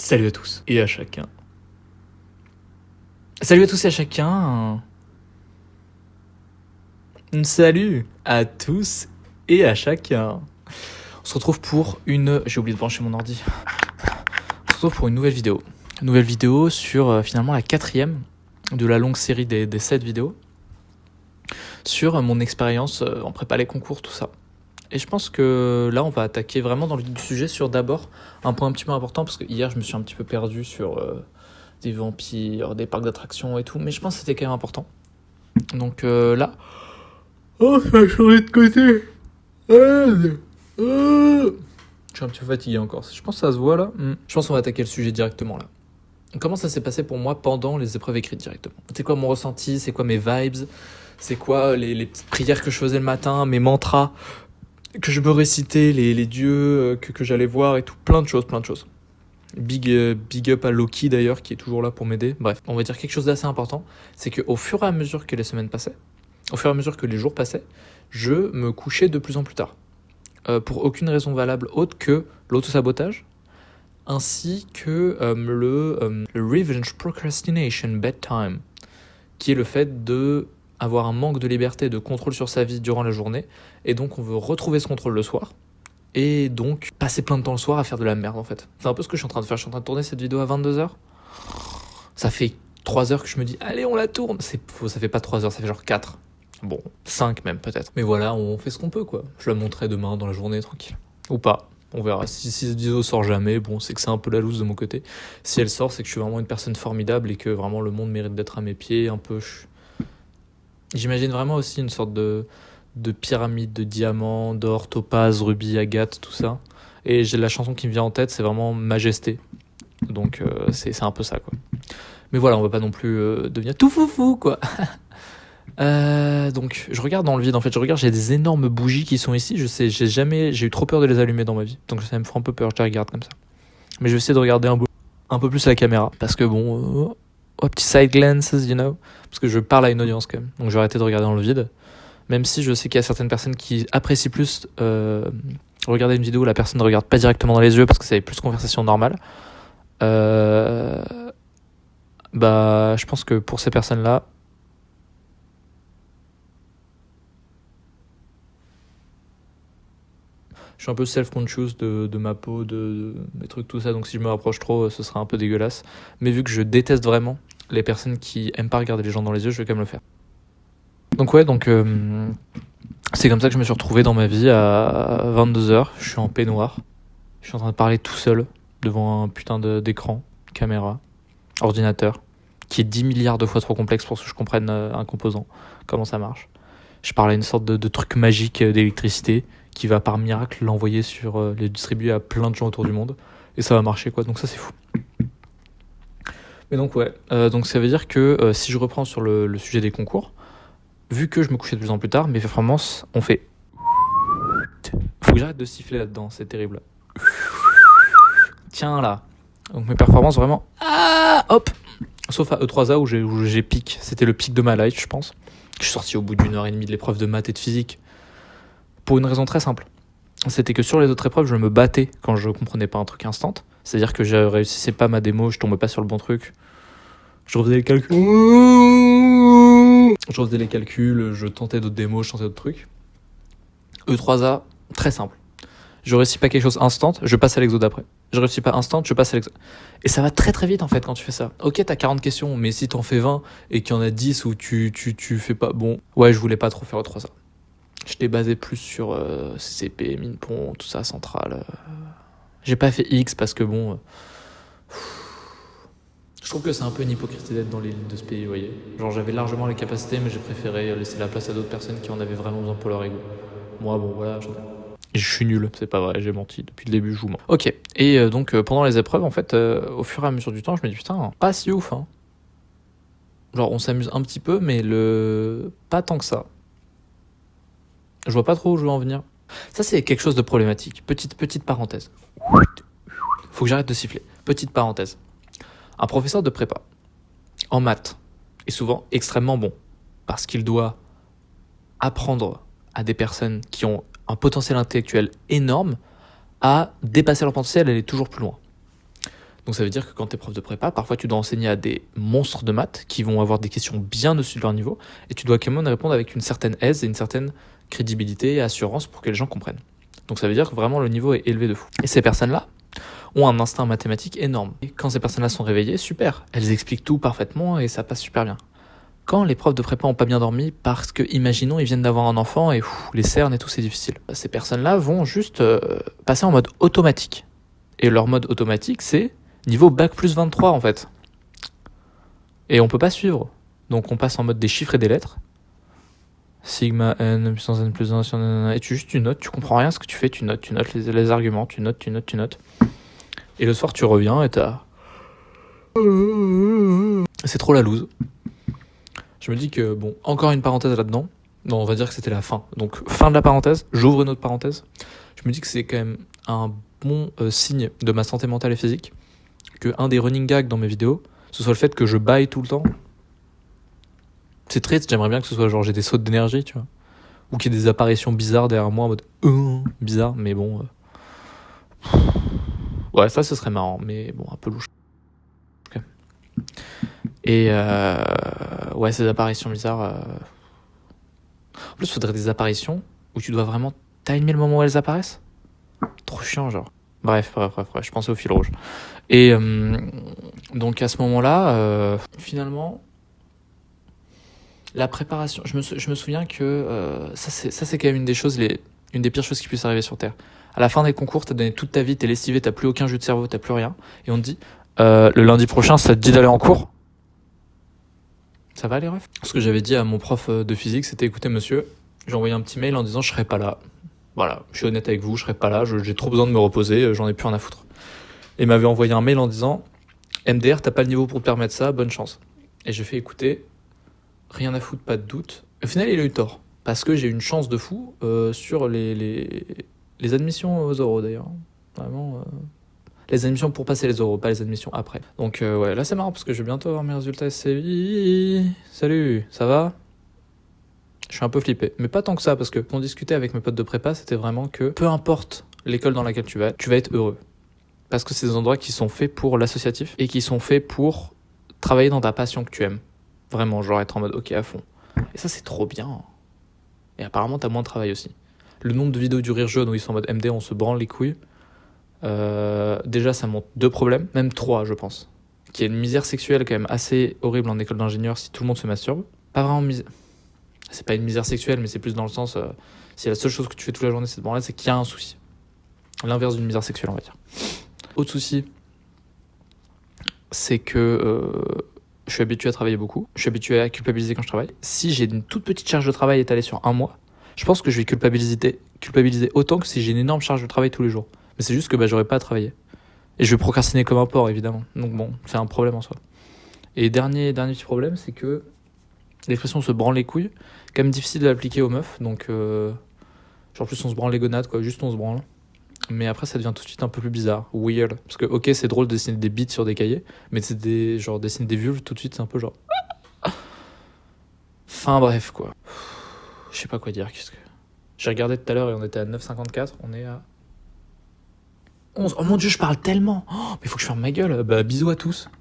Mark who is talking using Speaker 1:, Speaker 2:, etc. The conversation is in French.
Speaker 1: Salut à tous et à chacun. Salut à tous et à chacun. Salut à tous et à chacun. On se retrouve pour une... J'ai oublié de brancher mon ordi. On se retrouve pour une nouvelle vidéo. Une nouvelle vidéo sur finalement la 4e de la longue série des 7 vidéos. Sur mon expérience en prépa les concours, tout ça. Et je pense que là, on va attaquer vraiment dans le vif du sujet sur d'abord un point un petit peu important, parce que hier, je me suis un petit peu perdu sur des vampires, des parcs d'attractions et tout, mais je pense que c'était quand même important. Donc là... Oh, ça a changé de côté. Je suis un petit peu fatigué encore. Je pense que ça se voit là. Je pense qu'on va attaquer le sujet directement là. Comment ça s'est passé pour moi pendant les épreuves écrites directement? C'est quoi mon ressenti? C'est quoi mes vibes? C'est quoi les petites prières que je faisais le matin? Mes mantras que je me récitais, les dieux que j'allais voir et tout, plein de choses. Big up à Loki d'ailleurs qui est toujours là pour m'aider. Bref, on va dire quelque chose d'assez important, c'est qu'au fur et à mesure que les semaines passaient, au fur et à mesure que les jours passaient, je me couchais de plus en plus tard. Pour aucune raison valable autre que l'autosabotage, ainsi que le revenge procrastination bedtime, qui est le fait de avoir un manque de liberté et de contrôle sur sa vie durant la journée, et donc on veut retrouver ce contrôle le soir, et donc passer plein de temps le soir à faire de la merde en fait. C'est un peu ce que je suis en train de faire, je suis en train de tourner cette vidéo à 22h. Ça fait 3 heures que je me dis, allez on la tourne. C'est faux, ça fait pas 3 heures, ça fait genre 4. Bon, 5 même peut-être. Mais voilà, on fait ce qu'on peut quoi. Je la montrerai demain dans la journée tranquille. Ou pas. On verra. Si cette vidéo sort jamais, bon, c'est que c'est un peu la loose de mon côté. Si elle sort, c'est que je suis vraiment une personne formidable et que vraiment le monde mérite d'être à mes pieds. Un peu. J'imagine vraiment aussi une sorte de pyramide de diamants, d'or, topaz, rubis, agate, tout ça. Et j'ai la chanson qui me vient en tête, c'est vraiment Majesté. Donc c'est un peu ça quoi. Mais voilà, on va pas non plus devenir tout foufou quoi. Donc je regarde dans le vide en fait, j'ai des énormes bougies qui sont ici, j'ai eu trop peur de les allumer dans ma vie, donc ça me fera un peu peur, je les regarde comme ça. Mais je vais essayer de regarder un peu plus la caméra, parce que bon, petit side glances, you know, parce que je parle à une audience quand même, donc je vais arrêter de regarder dans le vide, même si je sais qu'il y a certaines personnes qui apprécient plus regarder une vidéo où la personne ne regarde pas directement dans les yeux, parce que c'est plus conversation normale. Bah je pense que pour ces personnes-là, je suis un peu self-conscious de ma peau, de mes trucs, tout ça, donc si je me rapproche trop, ce sera un peu dégueulasse. Mais vu que je déteste vraiment les personnes qui aiment pas regarder les gens dans les yeux, je vais quand même le faire. Donc ouais, c'est comme ça que je me suis retrouvé dans ma vie à 22h, je suis en peignoir, je suis en train de parler tout seul devant un putain d'écran, caméra, ordinateur, qui est 10 milliards de fois trop complexe pour que je comprenne un composant, comment ça marche. Je parle à une sorte de truc magique d'électricité qui va par miracle l'envoyer les distribuer à plein de gens autour du monde, et ça va marcher quoi, donc ça c'est fou. Mais donc ouais, donc ça veut dire que si je reprends sur le sujet des concours, vu que je me couchais de plus en plus tard, mes performances ont fait... Faut que j'arrête de siffler là-dedans, c'est terrible. Tiens là. Donc mes performances vraiment... Ah hop. Sauf à E3A où j'ai pic, c'était le pic de ma life je pense. Je suis sorti au bout d'1h30 de l'épreuve de maths et de physique. Pour une raison très simple. C'était que sur les autres épreuves, je me battais quand je comprenais pas un truc instant. C'est-à-dire que je réussissais pas ma démo, je tombais pas sur le bon truc. Je refaisais les calculs. Je tentais d'autres démos, je tentais d'autres trucs. E3A, très simple. Je réussis pas quelque chose instant, je passe à l'exo d'après. Je réussis pas instant, je passe à l'exo. Et ça va très très vite en fait quand tu fais ça. Ok, t'as 40 questions, mais si t'en fais 20 et qu'il y en a 10 où tu fais pas... Bon, ouais, je voulais pas trop faire E3A. J'étais basé plus sur CCP, Minpont, tout ça, Centrale. J'ai pas fait X parce que bon... Je trouve que c'est un peu une hypocrisie d'être dans l'élite de ce pays, vous voyez. Genre j'avais largement les capacités, mais j'ai préféré laisser la place à d'autres personnes qui en avaient vraiment besoin pour leur ego. Moi, bon, voilà, je suis nul, c'est pas vrai, j'ai menti. Depuis le début, je vous mens. Ok, et donc pendant les épreuves, en fait, au fur et à mesure du temps, je me dis putain, pas si ouf, hein. Genre on s'amuse un petit peu, mais pas tant que ça. Je vois pas trop où je veux en venir. Ça, c'est quelque chose de problématique. Petite parenthèse. Faut que j'arrête de siffler. Petite parenthèse. Un professeur de prépa, en maths, est souvent extrêmement bon. Parce qu'il doit apprendre à des personnes qui ont un potentiel intellectuel énorme à dépasser leur potentiel et aller toujours plus loin. Donc ça veut dire que quand t'es prof de prépa, parfois tu dois enseigner à des monstres de maths qui vont avoir des questions bien au-dessus de leur niveau, et tu dois quand même répondre avec une certaine aise et une certaine crédibilité et assurance pour que les gens comprennent. Donc ça veut dire que vraiment le niveau est élevé de fou. Et ces personnes-là ont un instinct mathématique énorme. Et quand ces personnes-là sont réveillées, super, elles expliquent tout parfaitement et ça passe super bien. Quand les profs de prépa ont pas bien dormi parce que, imaginons, ils viennent d'avoir un enfant et les cernes et tout, c'est difficile. Ces personnes-là vont juste passer en mode automatique. Et leur mode automatique, c'est niveau bac plus 23 en fait. Et on peut pas suivre. Donc on passe en mode des chiffres et des lettres. Sigma n puissance n plus 1 sur n, et tu notes, tu comprends rien ce que tu fais, tu notes les arguments, tu notes. Et le soir tu reviens et t'as... C'est trop la loose. Je me dis que, bon, encore une parenthèse là-dedans. Non, on va dire que c'était la fin. Donc, fin de la parenthèse, j'ouvre une autre parenthèse. Je me dis que c'est quand même un bon signe de ma santé mentale et physique que un des running gags dans mes vidéos, ce soit le fait que je baille tout le temps. C'est triste, j'aimerais bien que ce soit genre j'ai des sautes d'énergie, tu vois. Ou qu'il y ait des apparitions bizarres derrière moi en mode bizarre, mais bon. Ouais, ça ce serait marrant, mais bon, un peu louche. Et ouais, ces apparitions bizarres. En plus, il faudrait des apparitions où tu dois vraiment timer le moment où elles apparaissent. Trop chiant, genre. Bref, je pensais au fil rouge. Et donc à ce moment-là, finalement, la préparation. Je me souviens que ça c'est quand même une des choses, une des pires choses qui puissent arriver sur Terre. À la fin des concours, t'as donné toute ta vie, t'es lessivé, t'as plus aucun jus de cerveau, t'as plus rien, et on te dit le lundi prochain, ça te dit d'aller en cours. Ça va les refs? Ce que j'avais dit à mon prof de physique, c'était écoutez monsieur, j'ai envoyé un petit mail en disant je serai pas là. Voilà, je suis honnête avec vous, je serai pas là, j'ai trop besoin de me reposer, j'en ai plus rien à foutre. Et il m'avait envoyé un mail en disant MDR, t'as pas le niveau pour te permettre ça, bonne chance. Et j'ai fait écouter, rien à foutre, pas de doute. Au final, il a eu tort, parce que j'ai eu une chance de fou sur les admissions aux oraux d'ailleurs. Vraiment, les admissions pour passer les oraux, pas les admissions après. Donc ouais, là c'est marrant parce que je vais bientôt avoir mes résultats SCI. Salut, ça va? Je suis un peu flippé, mais pas tant que ça, parce que quand on discutait avec mes potes de prépa, c'était vraiment que peu importe l'école dans laquelle tu vas être heureux. Parce que c'est des endroits qui sont faits pour l'associatif et qui sont faits pour travailler dans ta passion que tu aimes. Vraiment, genre être en mode ok à fond. Et ça, c'est trop bien. Et apparemment, t'as moins de travail aussi. Le nombre de vidéos du rire jaune où ils sont en mode MD, on se branle les couilles. Déjà, ça montre 2 problèmes, même 3, je pense. Qu'il y a une misère sexuelle quand même assez horrible en école d'ingénieur si tout le monde se masturbe. Pas vraiment misère. C'est pas une misère sexuelle, mais c'est plus dans le sens, si la seule chose que tu fais toute la journée c'est de branler, c'est qu'il y a un souci. L'inverse d'une misère sexuelle, on va dire. Autre souci, c'est que je suis habitué à travailler beaucoup. Je suis habitué à culpabiliser quand je travaille. Si j'ai une toute petite charge de travail étalée sur un mois, je pense que je vais culpabiliser autant que si j'ai une énorme charge de travail tous les jours. Mais c'est juste que j'aurai pas à travailler. Et je vais procrastiner comme un porc, évidemment. Donc bon, c'est un problème en soi. Et dernier petit problème, c'est que l'expression se branle les couilles, quand même difficile de l'appliquer aux meufs, donc genre plus on se branle les gonades, quoi, juste on se branle. Mais après ça devient tout de suite un peu plus bizarre, weird, parce que ok c'est drôle de dessiner des bites sur des cahiers, mais c'est genre dessiner des vulves tout de suite c'est un peu genre... Enfin bref quoi. Je sais pas quoi dire, j'ai regardé tout à l'heure et on était à 9,54, on est à 11. Oh mon dieu je parle tellement, mais faut que je ferme ma gueule, bisous à tous.